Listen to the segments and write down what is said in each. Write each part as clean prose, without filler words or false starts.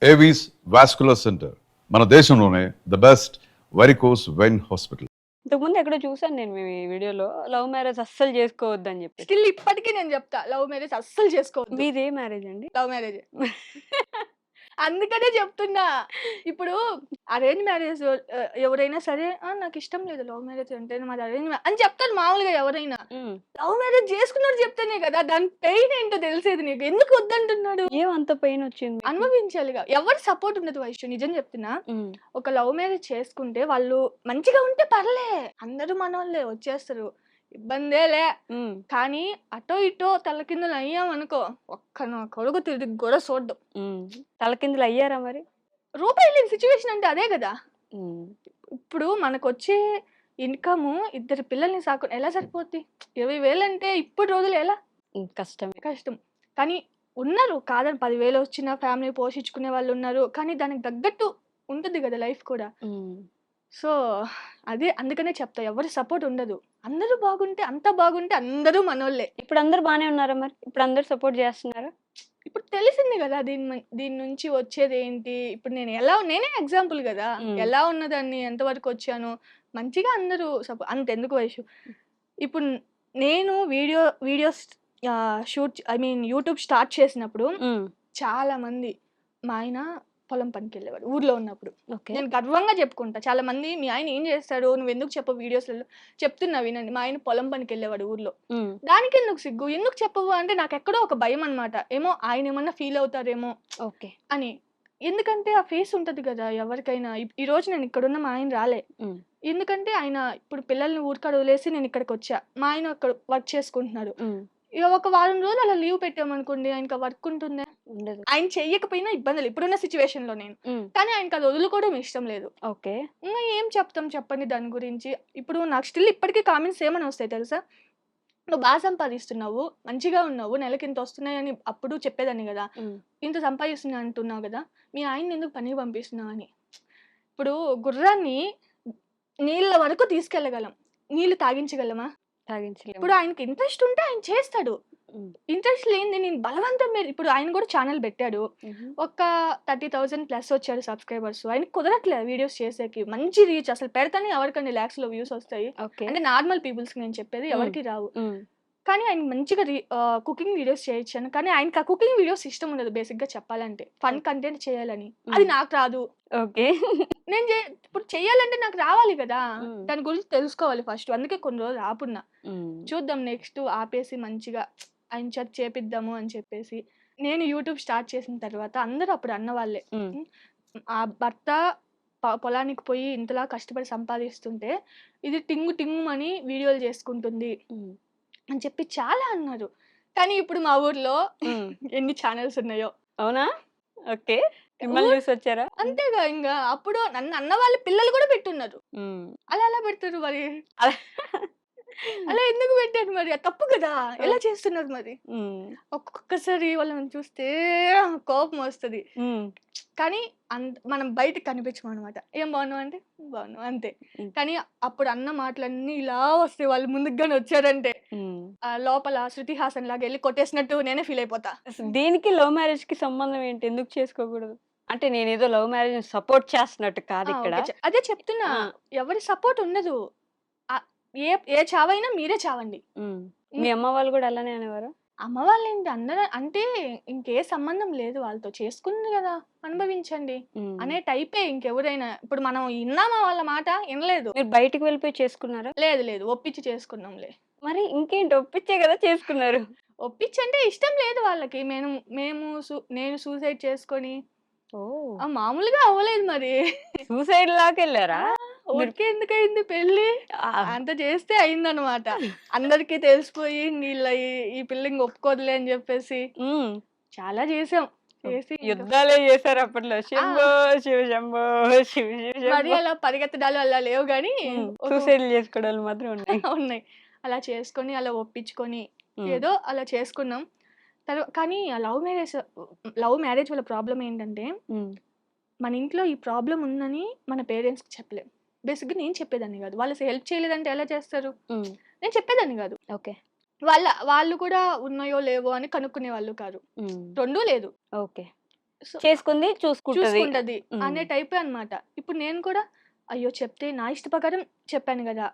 Avis vascular centre మన దేశంలోనే the best varicose vein hospital. ఇంతకుముందు ఎక్కడో చూసాను నేను మీ వీడియోలో లవ్ మ్యారేజ్ అస్సలు చేసుకోవద్దని చెప్పి. స్టిల్ ఇప్పటికీ నేను చెప్తా లవ్ మ్యారేజ్ అస్సలు చేసుకోవద్దు. మీదే మ్యారేజ్ అండి? Love marriage. అందుకనే చెప్తున్నా. ఇప్పుడు అరేంజ్ మ్యారేజ్ ఎవరైనా సరే నాకు ఇష్టం లేదు లవ్ మ్యారేజ్ అంటే మాది అరేంజ్ అని చెప్తారు మామూలుగా ఎవరైనా. లవ్ మ్యారేజ్ చేసుకున్నాడు చెప్తేనే కదా దాని పెయిన్ ఏంటో తెలిసేది నీకు. ఎందుకు వద్దంటున్నాడు? ఏం అంత పెయిన్ వచ్చింది? అనుభవించాలిగా. ఎవరు సపోర్ట్ ఉండదు వైశ్య, నిజం చెప్తున్నా. ఒక లవ్ మ్యారేజ్ చేసుకుంటే వాళ్ళు మంచిగా ఉంటే పర్లే, అందరూ మనోళ్ళే వచ్చేస్తారు, ఇబ్బందేలే. కానీ అటో ఇటో తలకిందులు అయ్యాం అనుకో, ఒక్క నా కొడుకు తిరిగి కూడా చూడ్డం. తలకిందులు అయ్యారా మరి? రూపాయి లేని సిచ్యువేషన్ అంటే అదే కదా. ఇప్పుడు మనకు వచ్చే ఇన్కమ్ ఇద్దరు పిల్లల్ని సాకు ఎలా సరిపోద్ది? 20,000 అంటే ఇప్పుడు రోజులు ఎలా కష్టమే. కష్టం. కానీ ఉన్నారు కాదని 10,000 వచ్చిన ఫ్యామిలీ పోషించుకునే వాళ్ళు ఉన్నారు. కానీ దానికి తగ్గట్టు ఉంటుంది కదా లైఫ్ కూడా. సో అదే అందుకనే చెప్తా, ఎవరి సపోర్ట్ ఉండదు. అందరూ బాగుంటే అంతా బాగుంటే అందరూ మనోళ్ళే. ఇప్పుడు అందరు బానే ఉన్నారా మరి? ఇప్పుడు అందరు సపోర్ట్ చేస్తున్నారా? ఇప్పుడు తెలిసింది కదా దీని నుంచి వచ్చేది ఏంటి. ఇప్పుడు నేనే ఎగ్జాంపుల్ కదా, ఎలా ఉన్నదాన్ని ఎంతవరకు వచ్చాను. మంచిగా అందరూ అంతెందుకు వయసు. ఇప్పుడు నేను వీడియోస్ షూట్ యూట్యూబ్ స్టార్ట్ చేసినప్పుడు చాలా మంది మా ఆయన పొలం పనికి వెళ్ళేవాడు ఊర్లో ఉన్నప్పుడు. నేను గర్వంగా చెప్పుకుంటా, చాలా మంది మీ ఆయన ఏం చేస్తాడు నువ్వు ఎందుకు చెప్పవు వీడియోస్లలో. చెప్తున్నా వినండి, మా ఆయన పొలం పనికి వెళ్ళేవాడు ఊర్లో. దానికి ఎందుకు సిగ్గు, ఎందుకు చెప్పవు అంటే నాకు ఎక్కడో ఒక భయం అనమాట. ఏమో ఆయన ఏమన్నా ఫీల్ అవుతారేమో అని. ఎందుకంటే ఆ ఫేస్ ఉంటది కదా ఎవరికైనా. ఈ రోజు నేను ఇక్కడున్న మా ఆయన రాలే, ఎందుకంటే ఆయన ఇప్పుడు పిల్లల్ని ఊరికాడ వదిలేసి నేను ఇక్కడికి వచ్చా. మా ఆయన అక్కడ వర్క్ చేసుకుంటున్నాడు. ఇక ఒక వారం రోజులు అలా లీవ్ పెట్టామనుకోండి, ఆయనకి వర్క్ ఉంటుందే. ఆయన చెయ్యకపోయినా ఇబ్బందులు ఇప్పుడున్న సిచ్యువేషన్ లో నేను. కానీ ఆయనకి అది వదులుకోవడం ఇష్టం లేదు. ఇంకా ఏం చెప్తాం చెప్పండి దాని గురించి. ఇప్పుడు నాకు స్టిల్ ఇప్పటికీ కామెంట్స్ ఏమని వస్తాయి తెలుసా, నువ్వు బాగా సంపాదిస్తున్నావు, మంచిగా ఉన్నావు, నెలకి ఇంత వస్తున్నాయని అప్పుడు చెప్పేదాన్ని కదా, ఇంత సంపాదిస్తున్నా అంటున్నావు కదా, మీ ఆయన ఎందుకు పనికి పంపిస్తున్నావు అని. ఇప్పుడు గుర్రాన్ని నీళ్ళ వరకు తీసుకెళ్ళగలం, నీళ్లు తాగించగలమా? ఇప్పుడు ఆయనకి ఇంట్రెస్ట్ ఉంటే ఆయన చేస్తాడు. ఇంట్రెస్ట్ లేనిది నేను బలవంతం మీద. ఇప్పుడు ఆయన కూడా ఛానల్ పెట్టాడు, ఒక 30,000 ప్లస్ వచ్చారు సబ్స్క్రైబర్స్. ఆయనకి కుదరట్లేదు వీడియోస్ చేసేకి. మంచి రీచ్ అసలు పెడతానే ఎవరికండి lakhs లో వ్యూస్ వస్తాయి. అంటే నార్మల్ పీపుల్స్ కి నేను చెప్పేది, ఎవరికి రావు. కానీ ఆయన మంచిగా కుకింగ్ వీడియోస్ చేయొచ్చాను. కానీ ఆయనకి ఆ కుకింగ్ వీడియోస్ ఇష్టం ఉండదు బేసిక్ గా చెప్పాలంటే. ఫన్ కంటెంట్ చేయాలని, అది నాకు రాదు. నేను ఇప్పుడు చెయ్యాలంటే నాకు రావాలి కదా, దాని గురించి తెలుసుకోవాలి ఫస్ట్. అందుకే కొన్ని రోజులు ఆపున్నా, చూద్దాం నెక్స్ట్ ఆపేసి మంచిగా ఆయన చేత చేపిద్దాము అని చెప్పేసి. నేను యూట్యూబ్ స్టార్ట్ చేసిన తర్వాత అందరూ అప్పుడు అన్న వాళ్ళే, ఆ భర్త పొలానికి పోయి ఇంతలా కష్టపడి సంపాదిస్తుంటే ఇది టింగు అని వీడియోలు చేసుకుంటుంది అని చెప్పి చాలా అన్నారు. కానీ ఇప్పుడు మా ఊర్లో ఎన్ని ఛానల్స్ ఉన్నాయో. అవునా? ఓకే, మిమ్మల్ని చూసి వచ్చారా? అంతేగా. ఇంకా అప్పుడు నన్ను అన్న వాళ్ళ పిల్లలు కూడా పెట్టున్నారు. అలా ఎలా పెడతారు మరి? అలా ఎందుకు పెట్టారు మరి? తప్పు కదా, ఎలా చేస్తున్నారు మరి? ఒక్కొక్కసారి వాళ్ళని చూస్తే కోపం వస్తుంది. కానీ మనం బయటకు కనిపించము అనమాట. ఏం బాగున్నావు అంటే బాగున్నావు అంతే. కానీ అప్పుడు అన్న మాటలన్నీ ఇలా వస్తాయి, వాళ్ళు ముందుగానే వచ్చారంటే లోపల శృతి హాసన్ లాగా వెళ్ళి కొట్టేసినట్టు నేనే ఫీల్ అయిపోతా. దీనికి లవ్ మ్యారేజ్ కి సంబంధం ఏంటి? ఎందుకు చేసుకోకూడదు అంటే నేనేదో లవ్ మ్యారేజ్ సపోర్ట్ చేస్తున్నట్టు కాదు ఇక్కడ. అదే చెప్తున్నా, ఎవరి సపోర్ట్ ఉండదు. ఏ చావైనా మీరే చావండి. మీ అమ్మ వాళ్ళు కూడా అలానే అనేవారు? అమ్మ వాళ్ళు ఏంటి, అందరూ అంటే ఇంకే సంబంధం లేదు వాళ్ళతో, చేసుకుంది కదా అనుభవించండి అనే టైపే ఇంకెవరైనా. ఇప్పుడు మనం విన్నామా వాళ్ళ మాట? వినలేదు. మీరు బయటకు వెళ్ళిపోయి చేసుకున్నారా? లేదు, ఒప్పించి చేసుకున్నాంలే. మరి ఇంకేంటి, ఒప్పించే కదా చేసుకున్నారు. ఒప్పించి అంటే ఇష్టం లేదు వాళ్ళకి. నేను సూసైడ్ చేసుకొని మామూలుగా అవ్వలేదు మరి. సూసైడ్ లాగా వెళ్ళారా? ఊరికే ఎందుకయింది పెళ్లి, అంత చేస్తే అయిందనమాట. అందరికి తెలిసిపోయి ఈ పిల్లని ఒప్పుకోదులే అని చెప్పేసి చాలా చేసాం. యుద్ధాలే చేశారు అప్పట్లో. శంభో శివ శంభో శివ శివ. మరి అలా పరిగెత్తడాలు అలా లేవు గానీ సూసైడ్ చేసుకోవడాలు మాత్రం ఉన్నాయి. అలా చేసుకొని అలా ఒప్పించుకొని ఏదో అలా చేసుకున్నాం. కానీ లవ్ మ్యారేజ్ వల్ల ప్రాబ్లం ఏంటంటే, మన ఇంట్లో ఈ ప్రాబ్లం ఉందని మన పేరెంట్స్ కి చెప్పలేం. బేసిక్గా నేను చెప్పేదాన్ని కాదు, వాళ్ళు హెల్ప్ చేయలేదంటే ఎలా చేస్తారు? నేను చెప్పేదాన్ని కాదు. ఓకే, వాళ్ళు కూడా ఉన్నాయో లేవో అని కనుక్కునే వాళ్ళు కాదు. రెండూ లేదు. ఓకే, సో చేసుకుంది చూసుకుంటది. చూసుకుంటది అనే ఉమ్, టైపే అన్నమాట. ఇప్పుడు నేను కూడా అయ్యో! చెప్తే నా ఇష్ట ప్రకారం చెప్పాను గదా!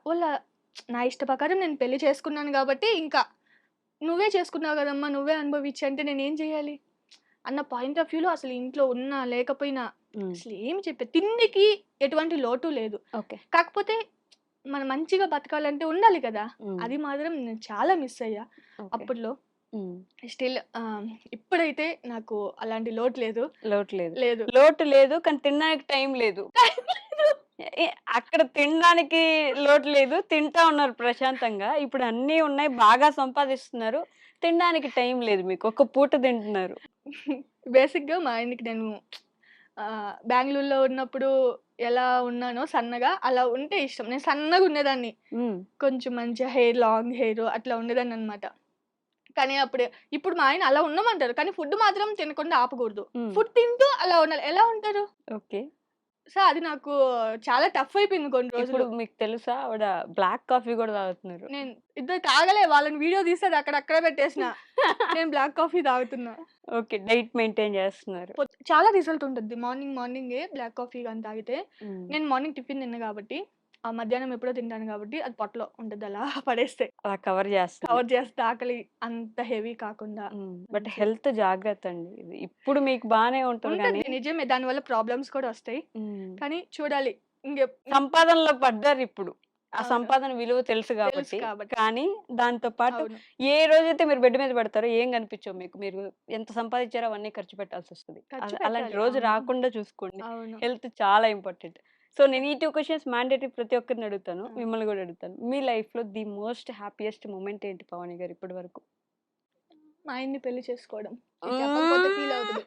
నా ఇష్ట ప్రకారం నేను పెళ్లి చేసుకున్నాను గాబట్టి ఇంకా నువ్వే చేసుకున్నావు గదమ్మా! నువ్వే అనుభవించు అంటే నేనేం జేయాలి? అన్న పాయింట్ ఆఫ్ వ్యూలో అసలు ఇంట్లో ఉన్నా, లేకపోయినా ఉమ్, అసలేమి తిండికి ఎటువంటి లోటు లేదు. ఓకే. కాకపోతే మనం మంచిగా బతకాలంటే ఉండాలి కదా! ఉమ్, అది మాత్రం నేను చాలా మిస్ అయ్యా ఓకే. అప్పట్లో. ఉమ్, స్టిల్ ఇప్పుడైతే నాకు అలాంటి లోటు లేదు. లోటు లేదు. లేదు. లోటు లేదు కానీ తినడానికి టైం లేదు. అక్కడ తినడానికి లోటు లేదు. తింటా ఉన్నారు ప్రశాంతంగా. ఇప్పుడు అన్నీ ఉన్నాయి. బాగా సంపాదిస్తున్నారు. తినడానికి టైం లేదు మీకు. ఒక్క పూట తింటున్నారు. బేసిక్‌గా మా ఆయనకి నేను బెంగుళూరులో ఉన్నప్పుడు ఎలా ఉన్నానో సన్నగా, అలా ఉంటే ఇష్టం. నేను సన్నగా ఉండేదాన్ని. హ్మ్. కొంచెం మంచిగా లాంగ్ హెయిర్ అట్లా ఉండేదాన్ననమాట. కానీ ఇప్పుడు మా ఆయన అలా ఉండమంటారు. కానీ ఫుడ్ మాత్రం తినకుండా ఆపకూడదు. హ్మ్. ఫుడ్ తింటూ అలా ఉండాలి. ఎలా ఉంటారు? ఓకే. సో, అది నాకు చాలా టఫ్ అయిపోయింది కొన్ని ఇప్పుడు రోజులు. మీకు తెలుసా ఆవిడ బ్లాక్ కాఫీ గూడా తాగుతున్నారు. నేను ఇద్దరు తాగలే. వాళ్ళని వీడియో తీసి అది అక్కడక్కడే పెట్టేసిన. నేను బ్లాక్ కాఫీ తాగుతున్నా. ఓకే. డైట్ మెయింటైన్ చేస్తున్నారు. చాలా రిజల్ట్ ఉంటది. మార్నింగే బ్లాక్ కాఫీ గాని తాగితే. హ్మ్. నేను మార్నింగ్ టిఫిన్ తినను కాబట్టి, మధ్యాహ్నం ఎప్పుడో తింటాను కాబట్టి అది పొట్టలో ఉంటది అలా పడేస్తే. అలా కవర్ చేస్తుంది. కవర్ చేస్తే ఆకలి అంత హెవీ కాకుండా బట్ మంచిగా హెల్త్ జాగ్రత్త అండి. ఇది ఇప్పుడు మీకు బానే ఉంటది గానీ ఉంటది. నిజమే. దానివల్ల ప్రాబ్లమ్స్ కూడా వస్తాయి. హ్మ్. కానీ చూడాలి. ఇంగె సంపాదనలో పడ్డారిప్పుడు. ఆ అవును. సంపాదన విలువ తెలుసు తెలుసు గాబట్టి. కాబట్టి. కానీ దాంతో పాటు అవును. ఏ రోజైతే మీరు బెడ్ మీద పడతారో ఏం కనిపించవు మీకు. మీరు ఎంత సంపాదించారో అవన్నీ ఖర్చు పెట్టాల్సొస్తది. ఖర్చు అలాంటి పెట్టాలి. రోజు అవును. రాకుండా చూసుకోండి. అవును. హెల్త్ చాలా ఇంపార్టెంట్. సో, నేను ఈ 2 క్వెషన్స్ మ్యాండేటరీ ప్రతి ఒక్కరిని అడుగుతాను. ఆ! మిమ్మల్ని గూడా అడుగుతాను. మీ లైఫ్‌లో ది మోస్ట్ హ్యాపీయెస్ట్ మొమెంట్ ఏంటి పావని గారు ఇప్పటి వరకు? మా ఆయన్ని పెళ్లి చేసుకోవడం. ఇది చెప్పకపోతే ఫీల్ హ్మ్. అవుతడు.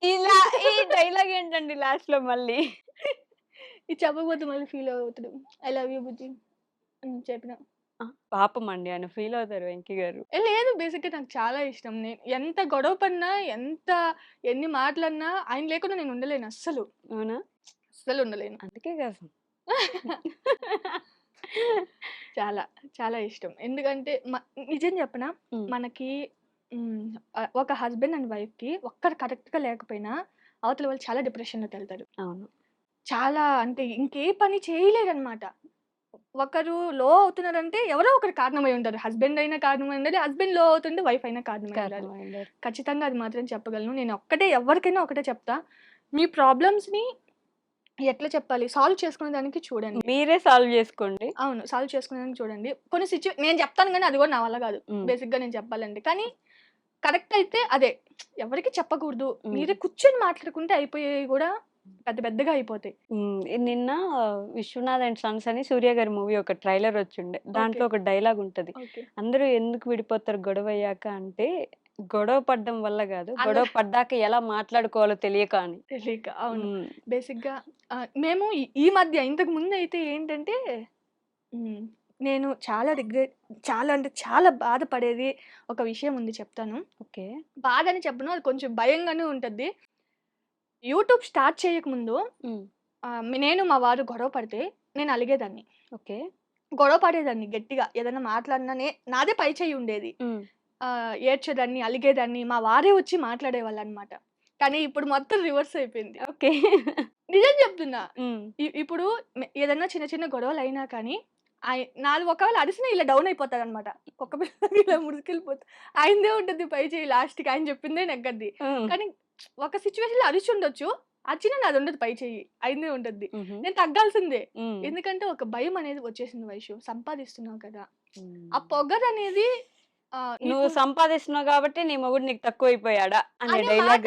ఇలా ఈ డైలాగ్ ఏంటండి లాస్ట్‌లో మళ్ళీ? ఇది చెప్పకపోతే మళ్ళీ ఫీల్ అవుతడు. ఐ లవ్ యూ బుజ్జి అని చెప్పిన. ఆ! పాపమండి ఆయన ఫీల్ అవుతారు వెంకీ గారు. లేదు బేసిక్‌గా నాకు చాలా ఇష్టం. నేను ఎంత గొడవ పడినా, ఎన్ని మాటలన్నా ఆయన లేకుండా నేను ఉండలేను అస్సలు. అవునా? అస్సలు ఉండలేను. అందుకే కదా! చాలా, చాలా ఇష్టం. ఎందుకంటే నిజం చెప్పనా? హ్మ్. మనకి హ్మ్. ఒక హస్బెండ్ అండ్ వైఫ్‌కి ఒక్కరు కరెక్ట్‌గా లేకపోయినా అవతల వాళ్ళు చాలా డిప్రెషన్‌లోకెళ్తారు. అవును. చాలా అంటే ఇంకే పని చేయలేరనమాట. ఒకరు లో అవుతున్నారంటే ఎవరో ఒకరు కారణమై ఉంటారు. హస్బెండ్ అయినా కారణమై ఉండాలి. హస్బెండ్ లో అవుతుంటే వైఫ్ అయినా కారణమై ఉండాలి. కారణమయ్యుండారు. ఖచ్చితంగా అది మాత్రం చెప్పగలను. నేను ఎవరికైనా ఒకటే చెప్తా. మీ ప్రాబ్లమ్స్‌ని ఎట్లా చెప్పాలి? సాల్వ్ చేసుకునే దానికి చూడండి. మీరే సాల్వ్ జేసుకోండి. అవును. సాల్వ్ చేసుకునేదానికి చూడండి. కొన్ని నేను చెప్తాను గానీ అది కూడా నా వల్ల కాదు. హ్మ్. బేసిక్‌గా నేను చెప్పాలంటే. కానీ కరెక్ట్ అయితే అదే. ఎవరికీ చెప్పకూడదు. హ్మ్. మీరే కూర్చొని మాట్లాడుకుంటే అయిపోయేవి కూడా పెద్ద పెద్దగా అయిపోతాయి. హ్మ్. నిన్న 'విశ్వనాథ్ అండ్ సన్స్' అని సూర్య గారి మూవీ ఒక ట్రైలర్ వచ్చుండే. దాంట్లో ఓకే. ఒక డైలాగ్ ఉంటది. ఓకే. అందరూ ఎందుకు విడిపోతారు గొడవయ్యాక అంటే, గొడవ పడడం వల్ల గాదు. గొడవ అందరూ పడ్డాక ఎలా మాట్లాడుకోవాలో తెలియక అని. తెలియక. అవును. హ్మ్. బేసిక్‌గా మేము ఈ మధ్య ఇంతకు ముందయితే ఏంటంటే హ్మ్. నేను చాలా అంటే చాలా బాధపడేది ఒక విషయం ఉంది చెప్తాను. ఓకే. బాధని చెప్పను. అది కొంచెం భయంగానే ఉంటది. యూట్యూబ్ స్టార్ట్ చేయకముందు హ్మ్. నేను మా వారు గొడవ పడితే నేను అలిగేదాన్ని. ఓకే. గొడవ పడేదాన్ని గట్టిగా. ఏదన్నా మాట్లాడినా నాదే పై చెయ్యి ఉండేది. హ్మ్. ఏడ్చేదాన్ని, అలిగేదాన్ని. మా వారే వచ్చి మాట్లాడేవాళ్ళనమాట. కానీ ఇప్పుడు మొత్తం రివర్స్ అయిపోయింది. ఓకే. నిజం చెప్తున్నా. హ్మ్. ఇప్పుడు ఏదన్నా చిన్న చిన్న గొడవలయినా కానీ, నాది ఒకవేళ అరిసినా ఇలా డౌన్ అయిపోతాడనమాట. కుక్క పిల్లలాగా ఇలా ముడుచుకెళ్ళిపోతా. ఆయనదే ఉంటది పై చెయ్యి లాస్ట్‌కి. ఆయన చెప్పిందే నెగ్గద్ది. హ్మ్. కానీ ఒక సిట్యుయేషన్‌లో అరిచుండొచ్చు. అరిచినా నాదుండదు పై చెయ్యి. ఆయనదే ఉంటది. హుహు. నేను తగ్గాల్సిందే. హ్మ్. ఎందుకంటే ఒక భయం అనేది వచ్చేసింది వైషు. సంపాదిస్తున్నావు కదా! ఆ హ్మ్. పొగరనేది నువ్వు నీకు సంపాదిస్తున్నావు గాబట్టి నీ మొగుడు నీకు తక్కువైపోయాడా అనే అనే మాట డైలాగ్.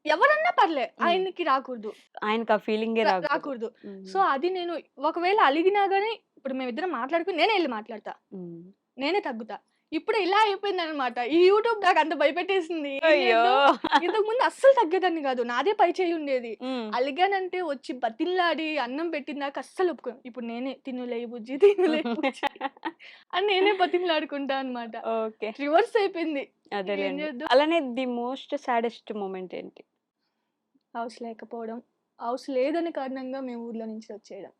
ఎవరన్నా పర్లే. హ్మ్. ఆయనకి రాకూడదు. ఆయనకి ఆ ఫీలింగే రాకూడదు. రాకూడదు. హ్మ్. సో, అది నేను ఒకవేళ అలిగినా గాని ఇప్పుడు మేమిద్దరం మాట్లాడుకొని నేనే ఎళ్లి మాట్లాడతా. హ్మ్. నేనే తగ్గుతా. ఇప్పుడు ఇలా అయిపోయిందనమాట. ఈ యూట్యూబ్ నాకంత భయపెట్టేసింది. ఏం అయ్యో! చేద్దాం? ఇంతకుముందు అస్సలు తగ్గేదాన్ని గాదు. నాదే పై చెయ్యి ఉండేది. హ్మ్. అలిగానంటే వచ్చి బతిమలాడి అన్నం పెట్టిందాక అస్సలు ఒప్పుకోను. ఇప్పుడు నేనే తినులే బుజ్జి, తినులే బుజ్జి అని నేనే బతిమలాడుకుంటా అనమాట. ఓకే. రివర్స్ అయిపోయింది. ఏం అదేలెండి. చేద్దాం? అలానే ది మోస్ట్ సాడెస్ట్ మొమెంట్ ఏంటి? హౌస్ లేకపోవడం. హౌస్ లేదని కారణంగా మేము ఊర్లో నుంచి వచ్చేయడం.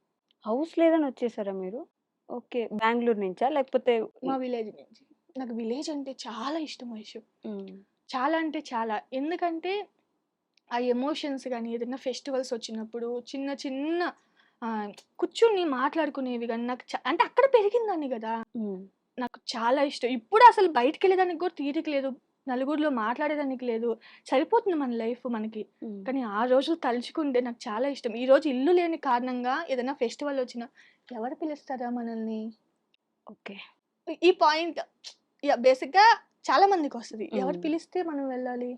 హౌస్ లేదని వచ్చేసారా మీరు? ఓకే. బెంగుళూరు నుంచా? లేకపోతే మా విలేజ్ నుంచి. నాకు విలేజ్ అంటే చాలా ఇష్టం వైషు. హ్మ్. చాలా అంటే చాలా. ఎందుకంటే ఆ ఎమోషన్స్ గానీ, ఏదైనా ఫెస్టివల్స్ వచ్చినప్పుడు చిన్న చిన్న కూర్చొని మాట్లాడుకునేవి గానీ, నాకు అంటే అక్కడ పెరిగిందాన్ని గదా! నాకు చాలా ఇష్టం. ఇప్పుడు అసలు బయటికెళ్ళేదానికి గూడా తీరిక లేదు. నలుగురిలో మాట్లాడేదానికి లేదు. సరిపోతుంది మన లైఫ్ మనకి. కానీ ఆ రోజులు తలుచుకుంటే నాకు చాలా ఇష్టం. ఈరోజు ఇల్లు లేని కారణంగా ఏదైనా ఫెస్టివల్ వచ్చినా ఎవరు పిలుస్తారా మనల్ని? ఓకే. ఈ పాయింట్ బేసిక్‌గా చాలా మందికొస్తది. ఎవరు పిలిస్తే మనం వెళ్ళాలి?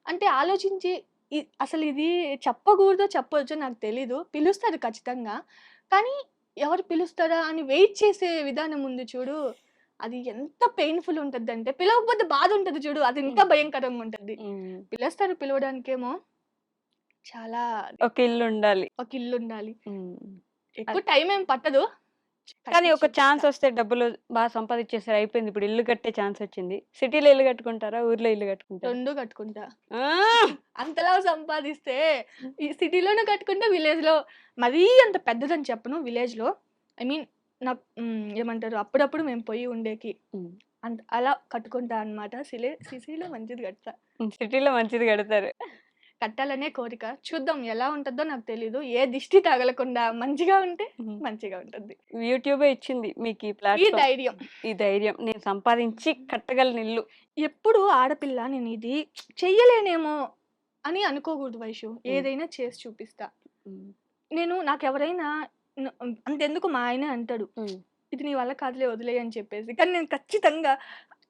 అంటే ఆలోచించి అసలు ఇది చెప్పకూడదో, చెప్పొచ్చో నాకు తెలీదు. పిలుస్తారు ఖచ్చితంగా. కానీ ఎవరు పిలుస్తారా అని వెయిట్ చేసే విధానం ఉంది చూడు. అది ఎంత పెయిన్‌ఫుల్ ఉంటదంటే పిలవకపోతే బాధ ఉంటది చూడు. అది ఇంకా భయంకరంగా ఉంటది. పిలుస్తారు పిలవడానికేమో చాలా ఒక ఇల్లు ఉండాలి. ఒక ఇల్లుండాలి. ఎక్కువ టైం ఏం పట్టదు. కానీ ఒక కట్టించి ఛాన్స్ చూపిస్తా. వస్తే డబ్బులు బాగా సంపాదించేసారు అయిపోయింది. ఇప్పుడు ఇల్లు కట్టే ఛాన్స్ వచ్చింది. సిటీలో ఇల్లు కట్టుకుంటారా? ఊర్లో ఇల్లు కట్టుకుంటారా? 2 కట్టుకుంటా. ఆ! అంతలా సంపాదిస్తే ఈ సిటీలోనే కట్టుకుంటే విలేజ్‌లో మరీ అంత పెద్దదని చెప్పను విలేజ్‌లో. ఐ మీన్ నాకు ఏమంటారు అప్పుడప్పుడు మేము పోయి ఉండేకి. హ్మ్. అలా కట్టుకుంటా అన్నమాట. సిటీలో మంచిది కడతా. సిటీలో మంచిది కడతారు. కట్టాలనే కోరిక. చూద్దాం ఎలా ఉంటదో నాకు తెలీదు. ఏ దిష్టి తగలకుండా మంచిగా ఉంటే హ్మ్. మంచిగా ఉంటది. యూట్యూబే ఇచ్చింది మీకు ఈ ఈ ప్లాట్‌ఫార్మ్. ధైర్యం. ఈ ధైర్యం. నేను సంపాదించి కట్టగలను ఇల్లు. ఎప్పుడు ఆడపిల్ల నేను ఇది చెయ్యలేనేమో అని అనుకోకూడదు వైషు. ఏదైనా చేసి చూపిస్తా. నాకెవరైనా అంతెందుకు మా ఆయనే అంటాడు. ఇది నీ వల్ల కాదులే వదిలేయి అని చెప్పేసి. కానీ నేను ఖచ్చితంగా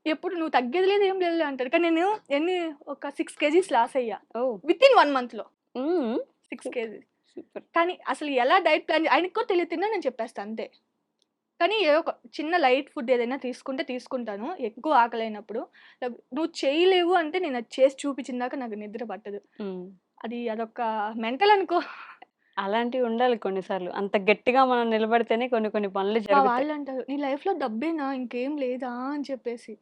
ఎప్పుడు నువ్వు తగ్గేది లేదు ఏం లేదులే అంటాడు. కానీ నేను ఒక 6 కేజీస్ లాస్ అయ్యా. ఓహ్! వితిన్ 1 మంత్‌లో హ్మ్. 6 కేజీస్. సూపర్. కానీ అసలు ఎలా డైట్ ప్లాన్ ఆయనకి కూడా తెలియదు తిన్నా నేను చెప్పేస్తా అంతే. కానీ ఏదో ఒక చిన్న లైట్ ఫుడ్ ఏదైనా తీసుకుంటాను. ఎక్కువ ఆకలైనప్పుడు. నువ్వు చేయలేవు అంటే నేను అది చేసి చూపించిన దాకా నాకు నిద్ర పట్టదు. అదొక మెంటల్ అనుకో. అలాంటివి ఉండాలి కొన్ని సార్లు. అంత గట్టిగా మనం నిలబడితేనే కొన్ని కొన్ని పనులు మా జరుగుతాయి. వాళ్ళంటారు, "నీ లైఫ్‌లో డబ్బేనా ఇంకేం లేదా?" అని చెప్పేసి.